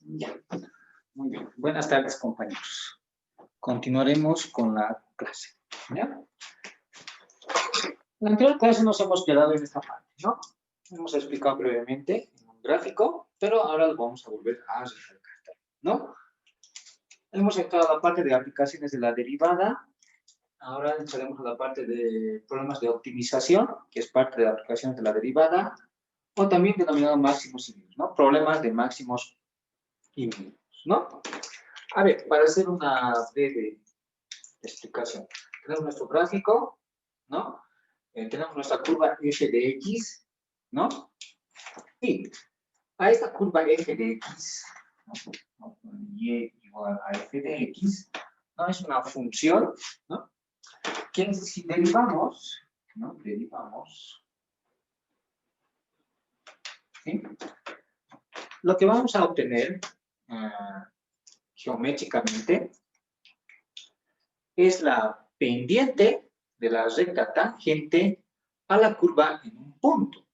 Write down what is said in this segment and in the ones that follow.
Ya. Muy bien. Buenas tardes, compañeros. Continuaremos con la clase. ¿Ya? En la anterior clase nos hemos quedado en esta parte, ¿no? Hemos explicado brevemente en un gráfico, pero ahora lo vamos a volver a recalcar, ¿no? Hemos entrado a la parte de aplicaciones de la derivada. Ahora entraremos a la parte de problemas de optimización, que es parte de aplicaciones de la derivada, o también denominado máximos y mínimos, ¿no? Problemas de máximos y mínimos, ¿no? A ver, para hacer una breve explicación. Tenemos nuestro gráfico, ¿no? Tenemos nuestra curva f de x, ¿no? Y a esta curva f de x, ¿no? Y igual a f de x, ¿no? Es una función, ¿no? Que si derivamos, ¿no? Derivamos, ¿sí? Lo que vamos a obtener geométricamente es la pendiente de la recta tangente a la curva en un punto.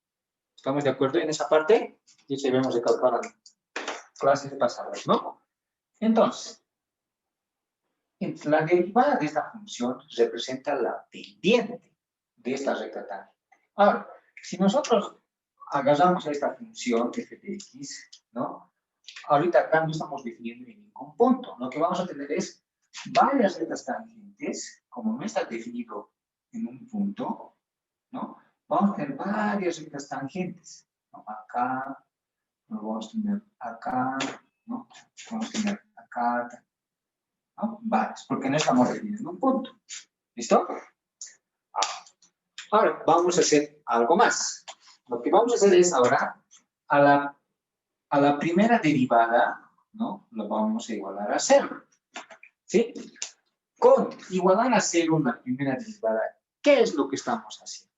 ¿Estamos de acuerdo en esa parte? Y se vemos de calcular clases pasadas, ¿no? Entonces, la derivada de esta función representa la pendiente de esta recta tangente. Ahora, si nosotros agarramos a esta función f de x, ¿no? Ahorita acá no estamos definiendo en ningún punto. Lo que vamos a tener es varias rectas tangentes, como no está definido en un punto, ¿no? Vamos a tener varias rectas tangentes, ¿no? Acá, lo vamos a tener acá, ¿no? Vamos a tener acá, ¿no? Varias, porque no estamos definiendo un punto. ¿Listo? Ahora, vamos a hacer algo más. Lo que vamos a hacer es ahora, a la primera derivada, ¿no? Lo vamos a igualar a 0. ¿Sí? Con igualar a 0 la primera derivada, ¿qué es lo que estamos haciendo?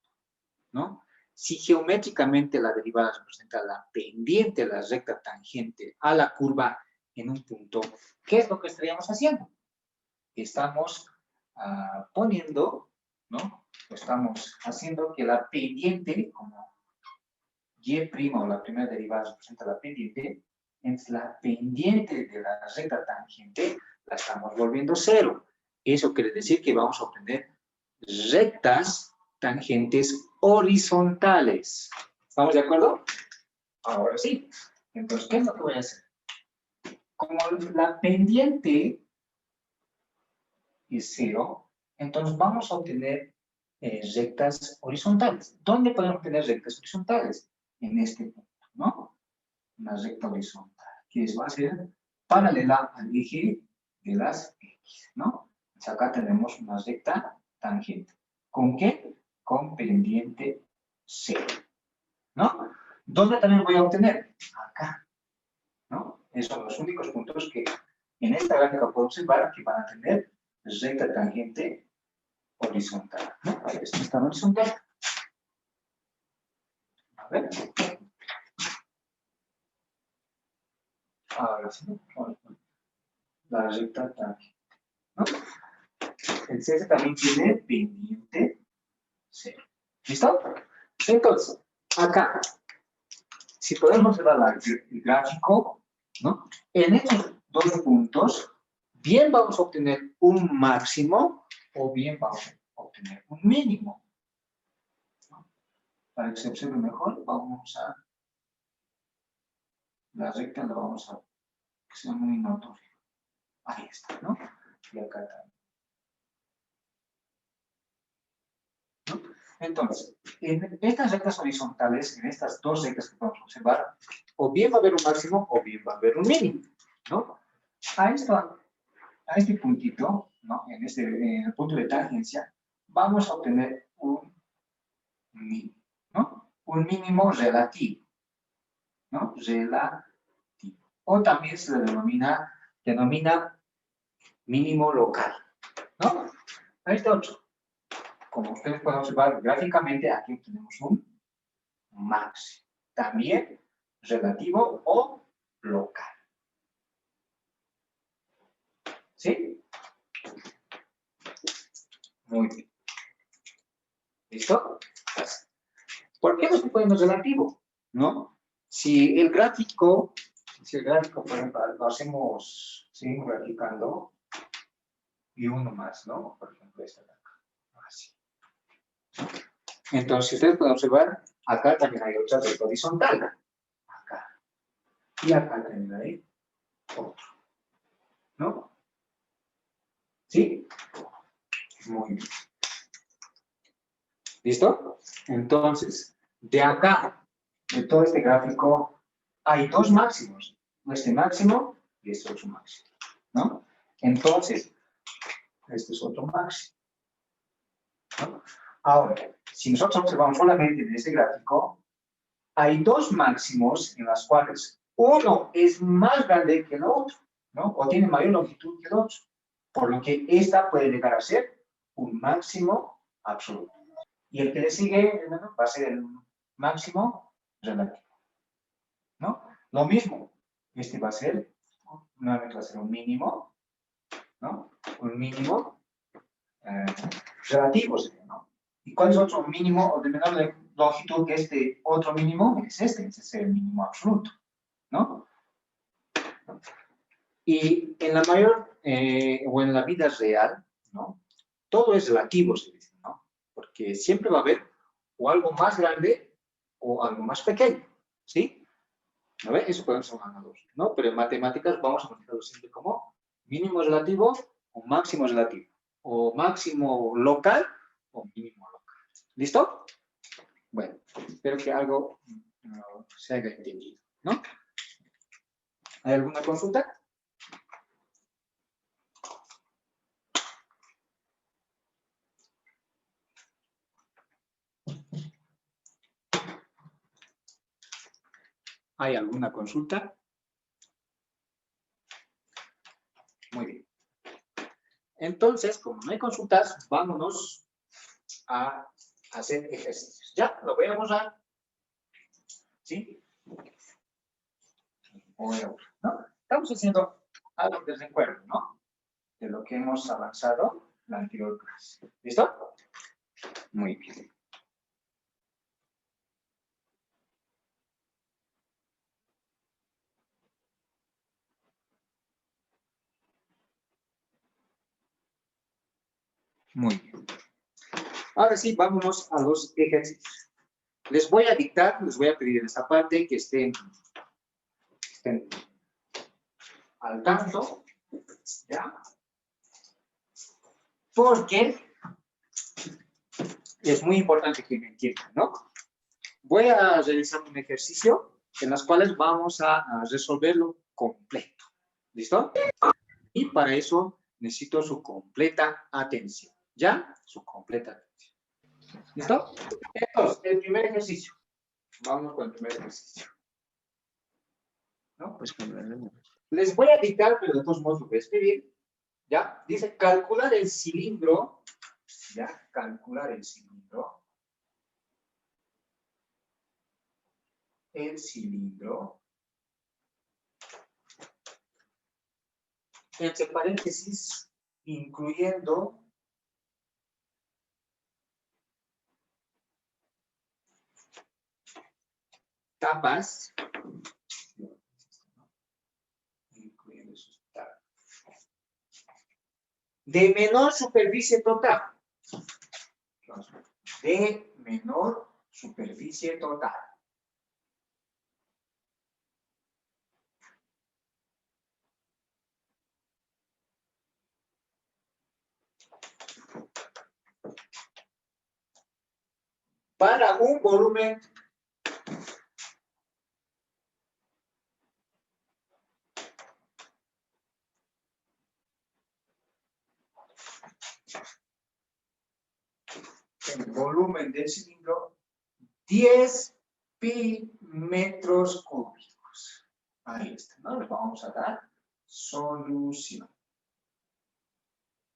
¿No? Si geométricamente la derivada representa la pendiente, la recta tangente a la curva en un punto, ¿qué es lo que estaríamos haciendo? Estamos poniendo, ¿no? Estamos haciendo que la pendiente, como y' o la primera derivada representa la pendiente, es la pendiente de la recta tangente, la estamos volviendo 0. Eso quiere decir que vamos a obtener rectas tangentes horizontales. ¿Estamos de acuerdo? Ahora sí. Entonces, ¿qué es lo que voy a hacer? Como la pendiente es 0, entonces vamos a obtener rectas horizontales. ¿Dónde podemos obtener rectas horizontales? En este punto, ¿no? Una recta horizontal, que va a ser paralela al eje de las X, ¿no? Entonces acá tenemos una recta tangente. ¿Con qué? Con pendiente 0, ¿no? ¿Dónde también voy a obtener? Acá, ¿no? Esos son los únicos puntos que en esta gráfica puedo observar que van a tener recta tangente horizontal, ¿no? Esto está horizontal. A ver. Ahora sí, la recta tangente, ¿no? El CS también tiene pendiente 0. ¿Listo? Entonces, acá, si podemos ver el gráfico, ¿no? En estos dos puntos, bien vamos a obtener un máximo o bien vamos a obtener un mínimo, ¿no? Para que se observe mejor, vamos a... La recta la vamos a... que sea muy notoria. Ahí está, ¿no? Y acá también. ¿No? Entonces, en estas rectas horizontales, en estas dos rectas que podemos observar, o bien va a haber un máximo o bien va a haber un mínimo, ¿no? A este puntito, ¿no? En el punto de tangencia, vamos a obtener un mínimo, ¿no? Un mínimo relativo, ¿no? Relativo. O también se le denomina mínimo local, ¿no? Ahí está otro. Como ustedes pueden observar gráficamente, aquí tenemos un máximo. También relativo o local. ¿Sí? Muy bien. ¿Listo? ¿Por qué no se puede ser relativo? ¿No? Si el gráfico Si el gráfico, por ejemplo, lo hacemos, seguimos graficando, y uno más, ¿no? Por ejemplo, esta de acá. Así. Entonces, si ustedes pueden observar, acá también hay otra recta horizontal. Acá. Y acá también hay otro. ¿No? ¿Sí? Muy bien. ¿Listo? Entonces, de acá, de todo este gráfico, hay dos máximos. Este máximo y este otro máximo. ¿No? Entonces, este es otro máximo. ¿No? Ahora, si nosotros observamos solamente en este gráfico, hay dos máximos en las cuales uno es más grande que el otro, ¿no? O tiene mayor longitud que el otro. Por lo que esta puede llegar a ser un máximo absoluto. Y el que le sigue, va a ser el máximo relativo, ¿no? Lo mismo, este va a ser, nuevamente va a ser un mínimo, ¿no? Un mínimo relativo, ¿no? ¿Y cuál es otro mínimo o de menor longitud que este otro mínimo? Es es el mínimo absoluto, ¿no? Y en la mayor, o en la vida real, ¿no? Todo es relativo, se dice, ¿no? Porque siempre va a haber o algo más grande o algo más pequeño, ¿sí? ¿No ve? Eso podemos ser ganadores, ¿no? Pero en matemáticas vamos a manejarlo siempre como mínimo relativo o máximo relativo, o máximo local o mínimo local. ¿Listo? Bueno, espero que algo se haya entendido, ¿no? ¿Hay alguna consulta? ¿Hay alguna consulta? Muy bien. Entonces, como no hay consultas, vámonos a hacer ejercicios. Ya, lo voy a borrar. ¿Sí? ¿No? Estamos haciendo algo de recuerdo, ¿no? De lo que hemos avanzado en la anterior clase. ¿Listo? Muy bien. Muy bien. Ahora sí, vámonos a los ejercicios. Les voy a dictar, les voy a pedir en esta parte que estén al tanto, ¿ya? Porque es muy importante que me entiendan, ¿no? Voy a realizar un ejercicio en los cuales vamos a resolverlo completo. ¿Listo? Y para eso necesito su completa atención. ¿Ya? Su completa atención. ¿Listo? Entonces, el primer ejercicio. Vamos con el primer ejercicio. ¿No? Pues les voy a dictar, pero de todos modos lo voy a escribir. ¿Ya? Dice calcular el cilindro. ¿Ya? Calcular el cilindro. El cilindro. Entre paréntesis, incluyendo tapas, incluyendo sus tapas, de menor superficie total. De menor superficie total. Para un volumen el volumen del cilindro 10 pi metros cúbicos. Ahí está, ¿no? Le vamos a dar solución.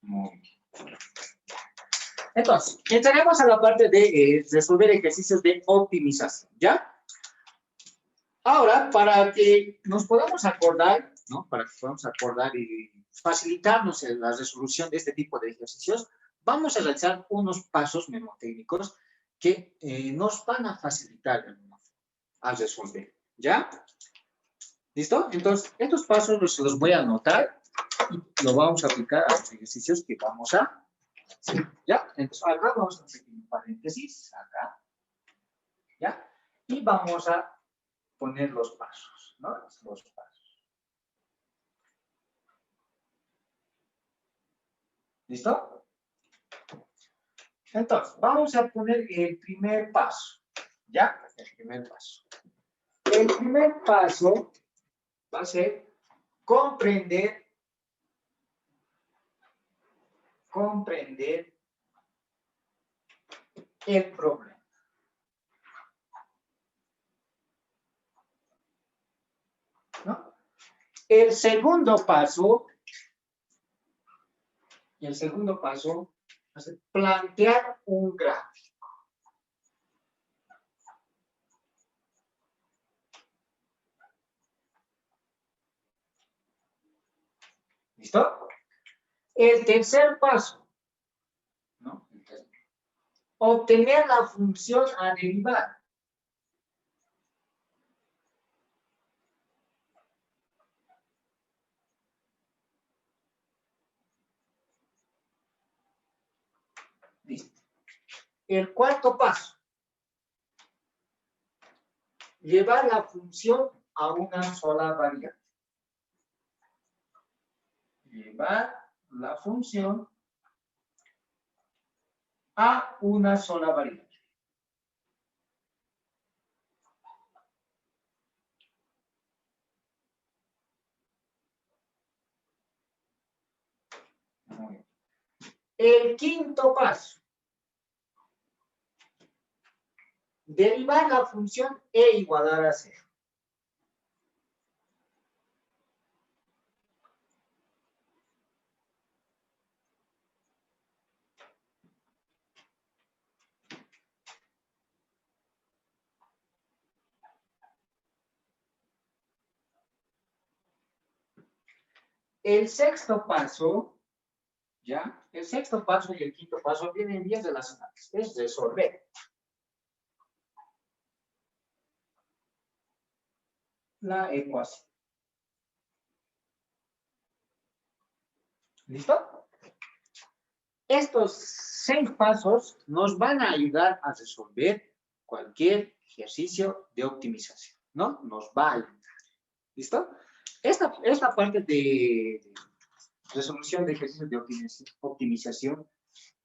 Muy bien. Entonces, entraremos a la parte de resolver ejercicios de optimización, ¿ya? Ahora, para que nos podamos acordar, ¿no? Para que podamos acordar y facilitarnos en la resolución de este tipo de ejercicios, vamos a realizar unos pasos mnemotécnicos que nos van a facilitar al resolver, ¿ya? ¿Listo? Entonces, estos pasos los voy a anotar y lo vamos a aplicar a los ejercicios que vamos a hacer. ¿Ya? Entonces, acá vamos a hacer un paréntesis, acá. ¿Ya? Y vamos a poner los pasos, ¿no? Los pasos. ¿Listo? Entonces, vamos a poner el primer paso, ¿ya? El primer paso. El primer paso va a ser comprender el problema. ¿No? El segundo paso es plantear un gráfico. ¿Listo? El tercer paso, ¿no? Obtener la función a derivar. Listo. El cuarto paso, llevar la función a una sola variable. Llevar la función a una sola variable. Muy bien. El quinto paso, derivar la función e igualar a 0. El sexto paso, ¿ya? El sexto paso y el quinto paso vienen bien relacionados. Es resolver la ecuación. ¿Listo? Estos 6 pasos nos van a ayudar a resolver cualquier ejercicio de optimización, ¿no? Nos va a ayudar. ¿Listo? Esta parte de resolución de ejercicios de optimización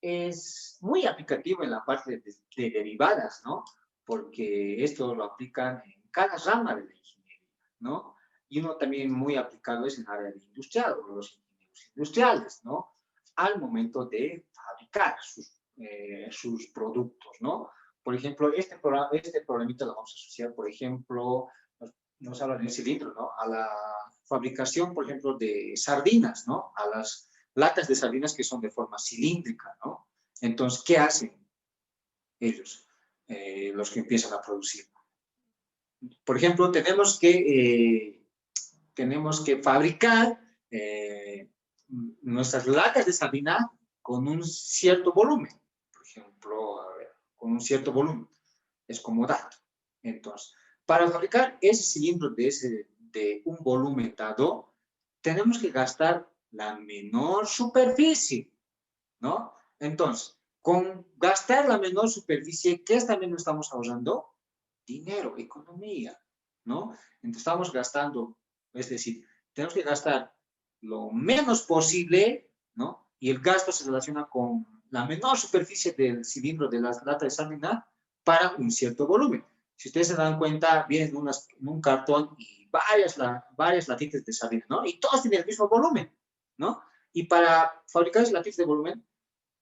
es muy aplicativo en la parte de derivadas, ¿no? Porque esto lo aplican en cada rama de la ingeniería, ¿no? Y uno también muy aplicado es en el área de industrial, o los ingenieros industriales, ¿no? Al momento de fabricar sus productos, ¿no? Por ejemplo, este problemita lo vamos a asociar, por ejemplo, nos habla de un cilindro, ¿no? A la fabricación, por ejemplo, de sardinas, ¿no? A las latas de sardinas que son de forma cilíndrica, ¿no? Entonces, ¿qué hacen ellos, los que empiezan a producir? Por ejemplo, tenemos que fabricar nuestras latas de sardina con un cierto volumen. Por ejemplo, a ver, con un cierto volumen. Es como dato. Entonces, para fabricar ese cilindro de un volumen dado, tenemos que gastar la menor superficie, ¿no? Entonces, con gastar la menor superficie, ¿qué también no estamos ahorrando? Dinero, economía, ¿no? Entonces, estamos gastando, es decir, tenemos que gastar lo menos posible, ¿no? Y el gasto se relaciona con la menor superficie del cilindro de la lata de sardina para un cierto volumen. Si ustedes se dan cuenta, vienen en un cartón y varias latitas de sardina, ¿no? Y todos tienen el mismo volumen, ¿no? Y para fabricar esos latitas de volumen,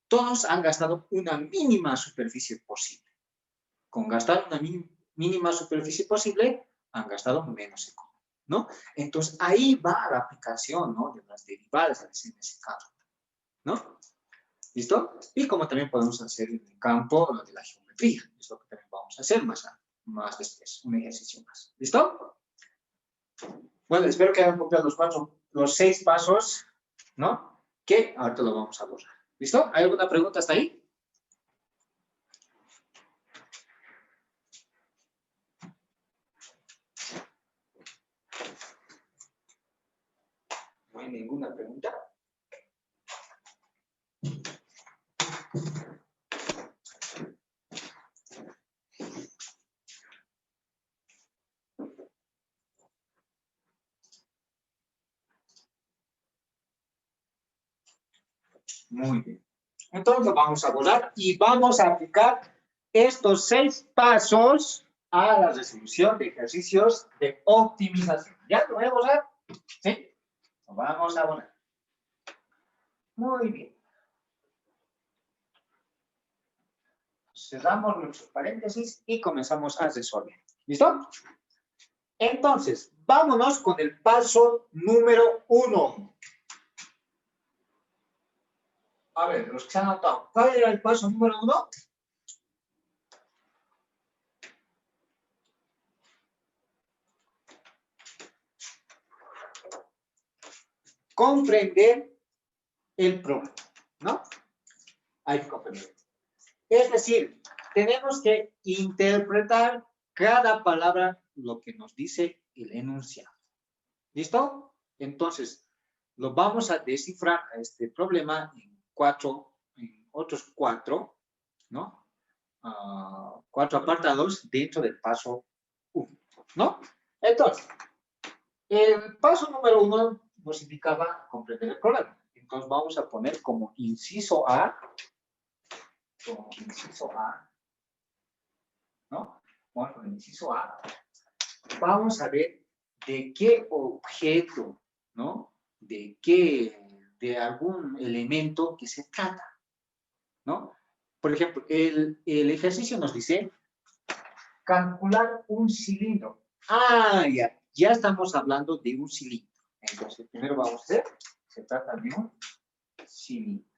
todos han gastado una mínima superficie posible. Con gastar una mínima superficie posible, han gastado menos economía, ¿no? Entonces, ahí va la aplicación, ¿no? De las derivadas en ese caso, ¿no? ¿Listo? Y como también podemos hacer en el campo de la geometría, es lo que también vamos a hacer más después, un ejercicio más. ¿Listo? Bueno, espero que hayan copiado los 6 pasos, ¿no? Que ahorita lo vamos a borrar. ¿Listo? ¿Hay alguna pregunta hasta ahí? ninguna pregunta? Muy bien. Entonces lo vamos a borrar y vamos a aplicar estos 6 pasos a la resolución de ejercicios de optimización. ¿Ya lo voy a borrar? ¿Sí? Lo vamos a borrar. Muy bien. Cerramos nuestros paréntesis y comenzamos a resolver. ¿Listo? Entonces, vámonos con el paso número 1. A ver, los que se han anotado. ¿Cuál era el paso número 1? Comprender el problema, ¿no? Hay que comprender. Es decir, tenemos que interpretar cada palabra lo que nos dice el enunciado. ¿Listo? Entonces, lo vamos a descifrar a este problema en otros 4, ¿no? 4 apartados dentro del paso 1, ¿no? Entonces, el paso número 1 nos indicaba comprender el problema. Entonces, vamos a poner como inciso A, ¿no? Bueno, con el inciso A, vamos a ver de qué objeto, ¿no? De algún elemento que se trata, ¿no? Por ejemplo, el ejercicio nos dice calcular un cilindro. Ah, ya estamos hablando de un cilindro. Entonces, primero vamos a hacer, se trata de un cilindro,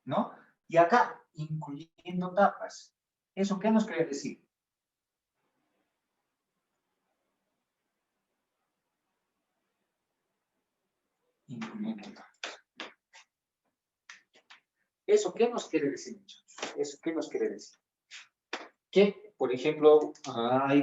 ¿no? Y acá, incluyendo tapas. ¿Eso qué nos quiere decir? Incluyendo tapas. ¿Eso qué nos quiere decir, muchachos? ¿Eso qué nos quiere decir? Que, por ejemplo,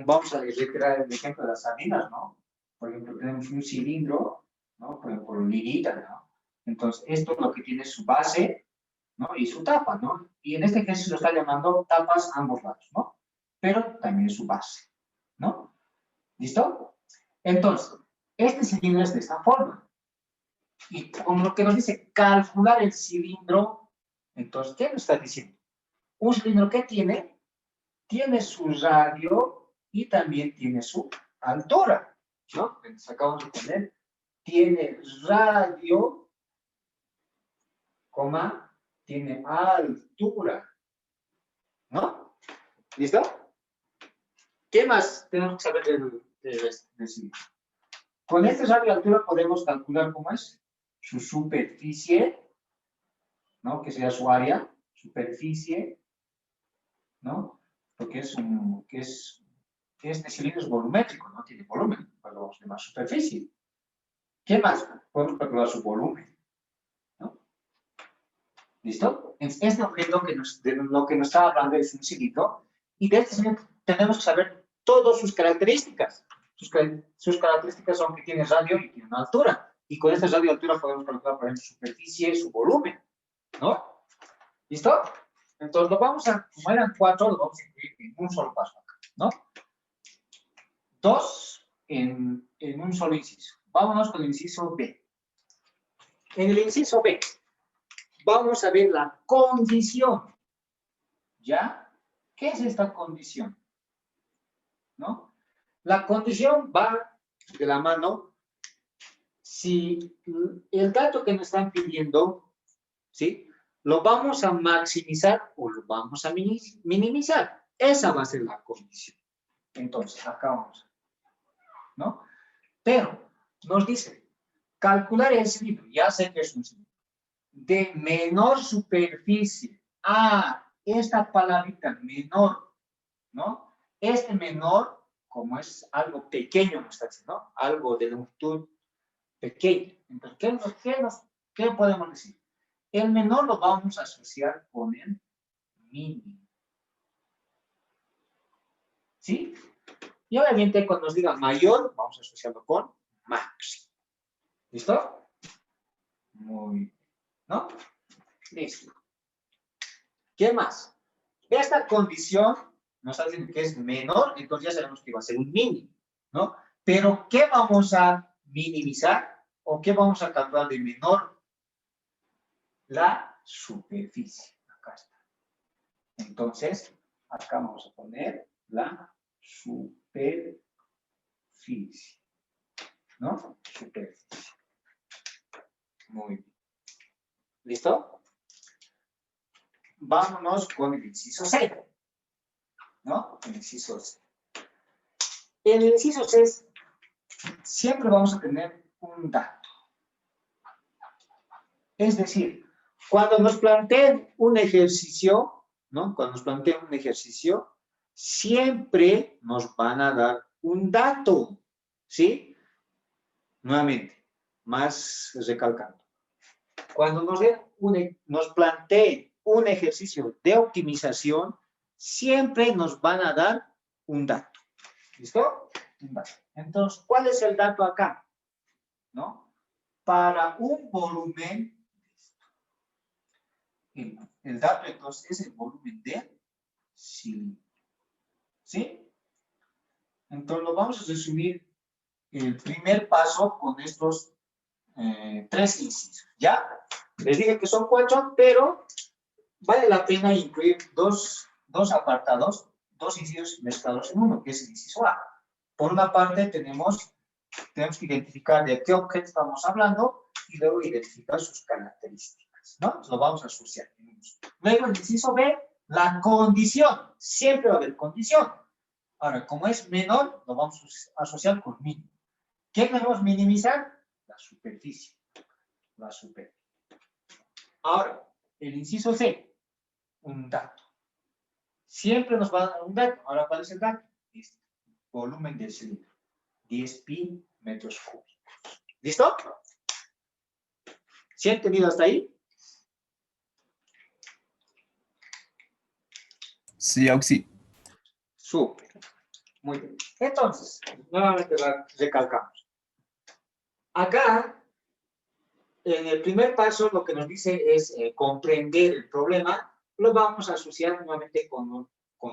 vamos a reiterar el ejemplo de las sardinas, ¿no? Por ejemplo, tenemos un cilindro, ¿no? Por lirita, ¿no? Entonces, esto es lo que tiene su base, ¿no? Y su tapa, ¿no? Y en este ejercicio lo está llamando tapas a ambos lados, ¿no? Pero también su base, ¿no? ¿Listo? Entonces, este cilindro es de esta forma. Y como lo que nos dice calcular el cilindro, entonces, ¿qué nos está diciendo? Un cilindro que tiene su radio y también tiene su altura, ¿no? Entonces, acabamos de poner, tiene radio, coma, tiene altura, ¿no? ¿Listo? ¿Qué más tenemos que saber del cilindro? Con este radio y altura podemos calcular cómo es su superficie, ¿no? Que sería su área, superficie, ¿no? Porque este cilindro es volumétrico, no tiene volumen, pues lo vamos a llamar superficie. ¿Qué más? Podemos calcular su volumen, ¿no? ¿Listo? Este objeto de lo que nos está hablando es un cilindro, y de este cilindro tenemos que saber todas sus características. Sus características son que tiene radio y tiene una altura. Y con esta radio y altura podemos calcular, por ejemplo, su superficie, su volumen, ¿no? ¿Listo? Entonces, como eran 4, lo vamos a incluir en un solo paso acá, ¿no? 2 en un solo inciso. Vámonos con el inciso B. En el inciso B, vamos a ver la condición. ¿Ya? ¿Qué es esta condición? ¿No? La condición va de la mano si el dato que nos están pidiendo, ¿sí? ¿Lo vamos a maximizar o lo vamos a minimizar? Esa va a ser la condición. Entonces, acá vamos, ¿no? Pero nos dice, calcular el cilindro, ya sé que es un cilindro, de menor superficie. Esta palabrita menor, ¿no? Este menor, como es algo pequeño, nos está diciendo, ¿no? Algo de longitud pequeña. Entonces, ¿qué podemos decir? El menor lo vamos a asociar con el mínimo. ¿Sí? Y obviamente cuando nos diga mayor, vamos a asociarlo con máximo. ¿Listo? Muy bien. ¿No? Listo. ¿Qué más? Esta condición nos está diciendo que es menor, entonces ya sabemos que va a ser un mínimo, ¿no? Pero, ¿qué vamos a minimizar o qué vamos a calcular de menor? La superficie. Acá está. Entonces, acá vamos a poner la superficie, ¿no? Superficie. Muy bien. ¿Listo? Vámonos con el inciso C, ¿no? El inciso C. En el inciso C siempre vamos a tener un dato. Es decir, cuando nos planteen un ejercicio, ¿no? Cuando nos planteen un ejercicio, siempre nos van a dar un dato, ¿sí? Nuevamente, más recalcando. Cuando nos planteen un ejercicio de optimización, siempre nos van a dar un dato. ¿Listo? Un dato. Entonces, ¿cuál es el dato acá? ¿No? Para un volumen, el dato entonces es el volumen del cilindro. ¿Sí? Entonces, lo vamos a resumir el primer paso con estos 3 incisos. ¿Ya? Les dije que son 4, pero vale la pena incluir dos apartados, 2 incisos mezclados en uno, que es el inciso A. Por una parte, tenemos que identificar de qué objeto estamos hablando y luego identificar sus características, ¿no? Lo vamos a asociar. Luego, el inciso B, la condición. Siempre va a haber condición. Ahora, como es menor, lo vamos a asociar con mínimo. ¿Qué queremos minimizar? La superficie. La superficie. Ahora, el inciso C, un dato. Siempre nos va a dar un dato. Ahora, ¿cuál es el dato? Es volumen del cilindro. 10 pi metros cúbicos. ¿Listo? ¿Sí han entendido hasta ahí? Sí, Auxi. Súper. Muy bien. Entonces, nuevamente recalcamos. Acá, en el primer paso, lo que nos dice es comprender el problema. Lo vamos a asociar nuevamente con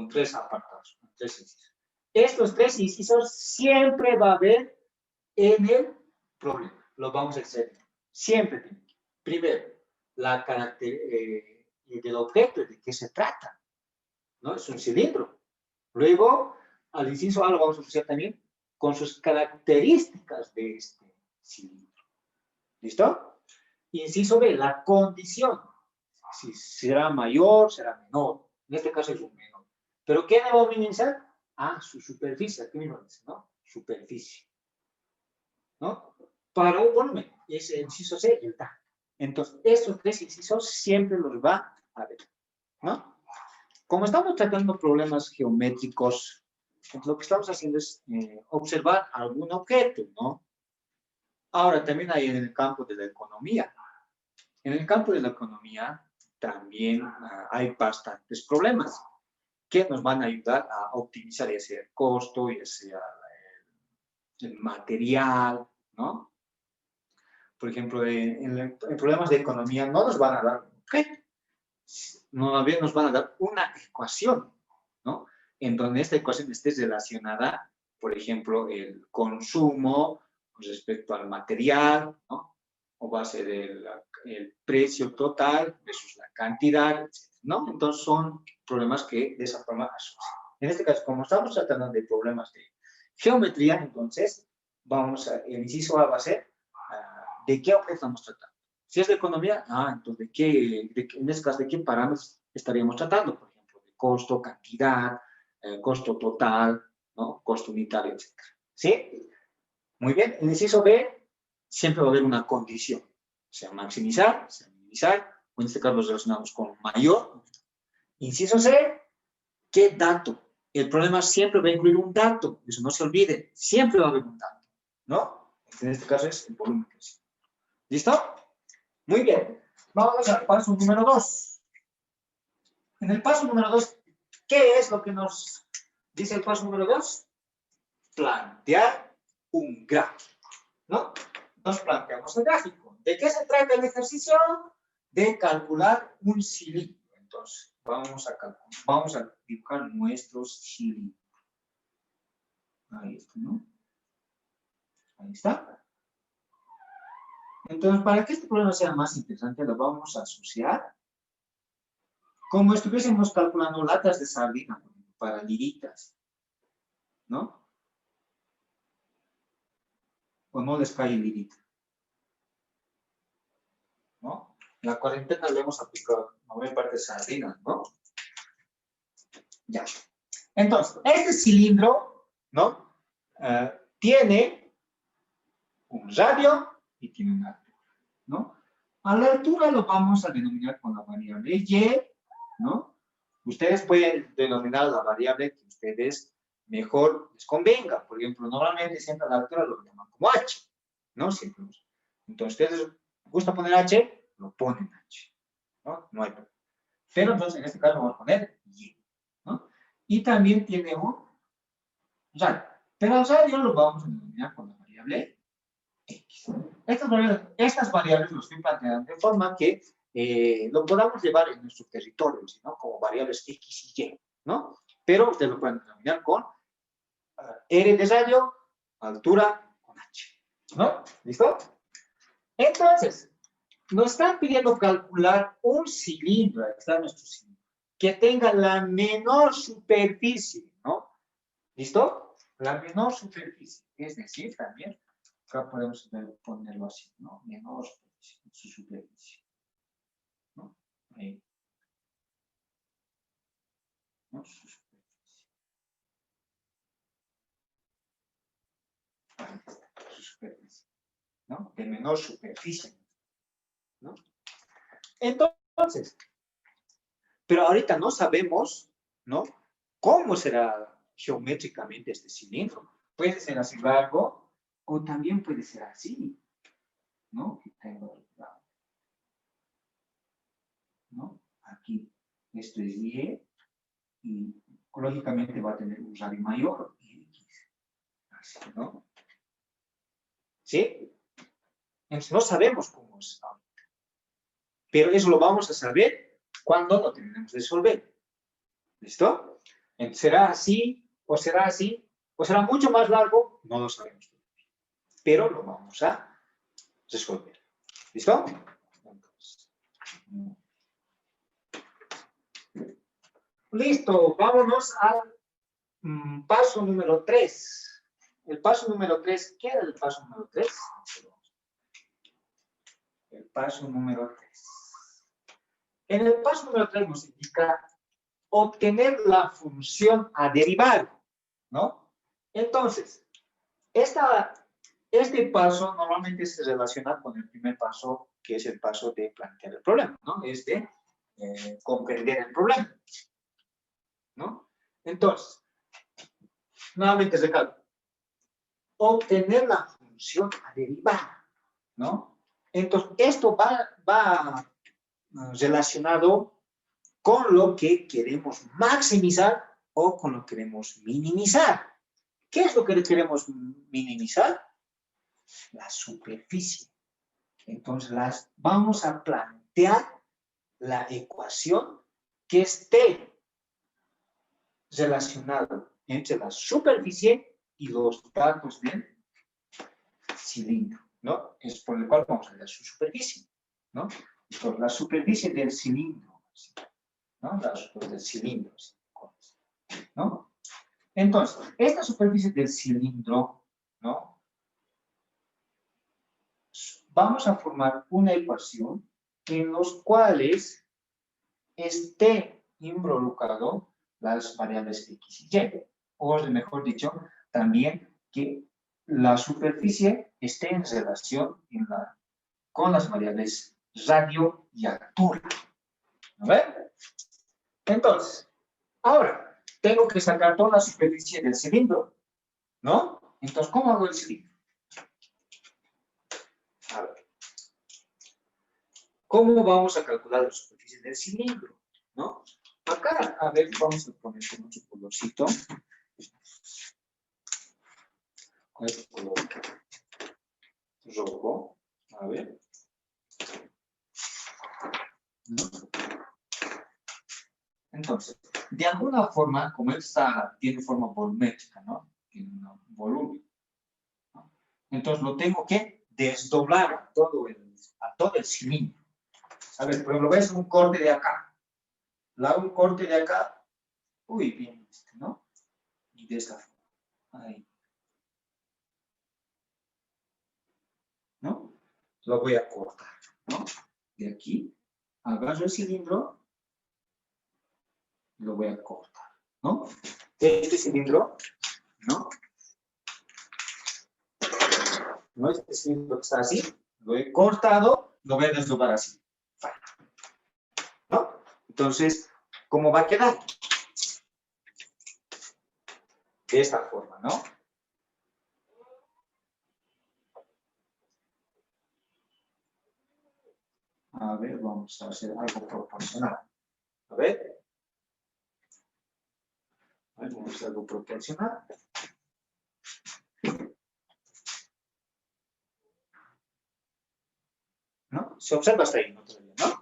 3 apartados, con 3 incisos. Estos 3 incisos siempre va a haber en el problema. Los vamos a hacer. Siempre. Primero, la característica del objeto, de qué se trata, ¿no? Es un cilindro. Luego, al inciso A lo vamos a asociar también con sus características de este cilindro. ¿Listo? Inciso B, la condición. Si será mayor, será menor. En este caso es un menor. ¿Pero qué debo minimizar? Ah, su superficie. Aquí mismo dice, ¿no? Superficie. ¿No? Para un volumen. Es el inciso C, el dato. Entonces, estos 3 incisos siempre los va a ver, ¿no? Como estamos tratando problemas geométricos, lo que estamos haciendo es observar algún objeto, ¿no? Ahora, también hay en el campo de la economía. En el campo de la economía también hay bastantes problemas que nos van a ayudar a optimizar ya sea el costo, ya sea el material, ¿no? Por ejemplo, en problemas de economía no nos van a dar un objeto, no bien nos van a dar una ecuación, ¿no? En donde esta ecuación esté relacionada, por ejemplo, el consumo respecto al material, ¿no? O va a ser el precio total versus la cantidad, etc., ¿no? Entonces son problemas que de esa forma asocian. En este caso, como estamos tratando de problemas de geometría, entonces el inciso A va a ser ¿de qué objeto estamos tratando? Si es de economía, entonces, en este caso, ¿de qué parámetros estaríamos tratando? Por ejemplo, de costo, cantidad, costo total, ¿no? Costo unitario, etc. ¿Sí? Muy bien. En el inciso B, siempre va a haber una condición. Sea maximizar, sea minimizar, o en este caso los relacionamos con mayor. Inciso C, ¿qué dato? El problema siempre va a incluir un dato. Eso no se olvide. Siempre va a haber un dato, ¿no? En este caso es el volumen creciente. ¿Listo? Muy bien. Vamos al paso número 2. En el paso número 2, ¿qué es lo que nos dice el paso número 2? Plantear un gráfico, ¿no? Nos planteamos el gráfico. ¿De qué se trata el ejercicio? De calcular un cilindro. Entonces, vamos a dibujar nuestros cilindros. Ahí está, ¿no? Ahí está. Entonces, para que este problema sea más interesante, lo vamos a asociar como estuviésemos calculando latas de sardina, por ejemplo, para liritas, ¿no? O no les cae lirita, ¿no? En la cuarentena le hemos aplicado la mayor parte de sardinas, ¿no? Ya. Entonces, este cilindro, ¿no? Tiene un radio y tiene una altura, ¿no? A la altura lo vamos a denominar con la variable y, ¿no? Ustedes pueden denominar la variable que ustedes mejor les convenga. Por ejemplo, normalmente siempre a la altura lo llaman como h, ¿no? Siempre. Entonces, ustedes les gusta poner h, lo ponen h, ¿no? No hay problema. Pero entonces en este caso vamos a poner y, ¿no? Y también tiene un radio. Pero al radio lo vamos a denominar con la variable x. Estas variables lo estoy planteando de forma que lo podamos llevar en nuestro territorio, ¿no? Como variables x y y, ¿no? Pero ustedes lo pueden denominar con r de radio, altura con h, ¿no? ¿Listo? Entonces, nos están pidiendo calcular un cilindro, ahí está nuestro cilindro, que tenga la menor superficie, ¿no? ¿Listo? La menor superficie, es decir, también, acá podemos ponerlo así, ¿no? Menor superficie, ¿no? Ahí. ¿No? Su superficie. Ahí está, su superficie, ¿no? De menor superficie, ¿no? Entonces, pero ahorita no sabemos, ¿no? ¿Cómo será geométricamente este cilindro? Puede ser así largo o también puede ser así, ¿no? ¿No? Aquí, esto es y lógicamente va a tener un radio mayor y x. Así, ¿no? ¿Sí? Entonces no sabemos cómo es ahorita. Pero eso lo vamos a saber cuando lo terminemos de resolver. ¿Listo? Entonces, ¿será así o será así? ¿O será mucho más largo? No lo sabemos. Pero lo vamos a resolver. ¿Listo? Entonces, listo, vámonos al paso número 3. El paso número 3, ¿qué era el paso número 3? El paso número 3. En el paso número 3 nos indica obtener la función a derivar, ¿no? Entonces, este paso normalmente se relaciona con el primer paso, que es el paso de plantear el problema, ¿no? Es de comprender el problema, ¿no? Entonces, nuevamente recalco, obtener la función a derivar, ¿no? Entonces, esto va relacionado con lo que queremos maximizar o con lo que queremos minimizar. ¿Qué es lo que queremos minimizar? La superficie. Entonces, vamos a plantear la ecuación que esté relacionada entre la superficie y los datos del cilindro, ¿no? Es por el cual vamos a ver su superficie, ¿no? Entonces, la superficie del cilindro, ¿no? La superficie del cilindro, ¿no? Entonces, esta superficie del cilindro, ¿no? Vamos a formar una ecuación en los cuales esté involucrado las variables x y y, o mejor dicho, también que la superficie esté en relación con las variables radio y altura. ¿A ver? Entonces, ahora, tengo que sacar toda la superficie del cilindro, ¿no? Entonces, ¿cómo hago el cilindro? A ver. ¿Cómo vamos a calcular la superficie del cilindro? ¿No? Acá, a ver, vamos a poner con otro colorcito. Con este color rojo. ver. ¿No? Entonces, de alguna forma, como él tiene forma volumétrica, ¿no? Tiene un volumen, ¿no? Entonces lo tengo que desdoblar a todo el cilindro. ¿Sabes? Por ejemplo, ves un corte de acá. Le hago un corte de acá. Uy, bien, ¿no? Y de esta forma. Ahí. ¿No? Lo voy a cortar, ¿no? De aquí, agarro el cilindro, lo voy a cortar, ¿no? Este cilindro, ¿no? ¿No? Este cilindro que está así, lo he cortado, lo voy a desdoblar así, ¿no? Entonces, ¿cómo va a quedar? De esta forma, ¿no? A ver, vamos a hacer algo proporcional. A ver. Vamos a hacer algo proporcional. ¿No? Se observa hasta ahí, ¿no? Todavía, ¿no?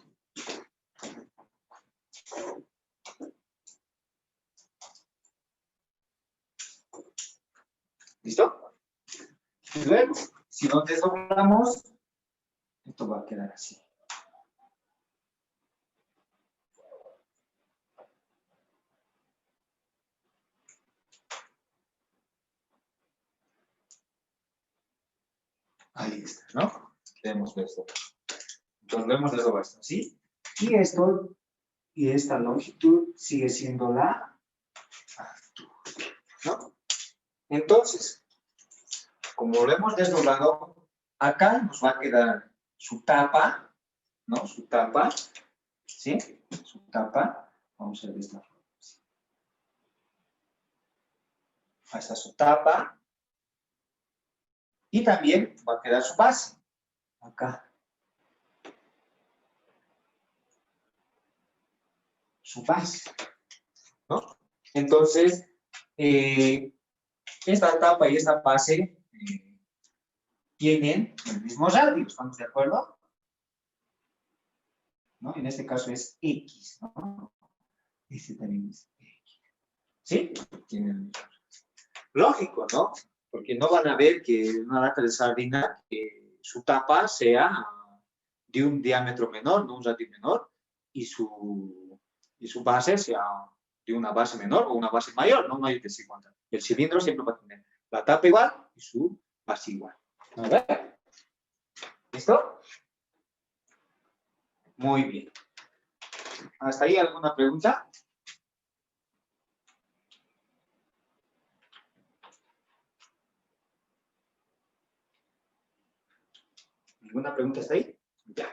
¿Listo? Y luego, si lo desdoblamos, esto va a quedar así. Ahí está, ¿no? Tenemos esto. Entonces lo hemos desdoblado esto, ¿sí? Y esto, y esta longitud sigue siendo la altura, ¿no? Entonces, como lo hemos desdoblado, acá nos va a quedar su tapa, ¿no? Su tapa, ¿sí? Su tapa, vamos a ver esta forma. Ahí está su tapa. Y también va a quedar su base, acá. Su base, ¿no? Entonces, esta tapa y esta base tienen el mismo radio, ¿estamos de acuerdo? ¿No? En este caso es X, ¿no? Este también es X. ¿Sí? Tienen el mismo radio. Lógico, ¿no? Porque no van a ver que una lata de sardina, su tapa sea de un diámetro menor, no un radio menor, y su base sea de una base menor o una base mayor, no hay que decir cuánta. El cilindro siempre va a tener la tapa igual y su base igual. A ver. ¿Listo? Muy bien. ¿Hasta ahí alguna pregunta? ¿Ninguna pregunta hasta ahí? Ya.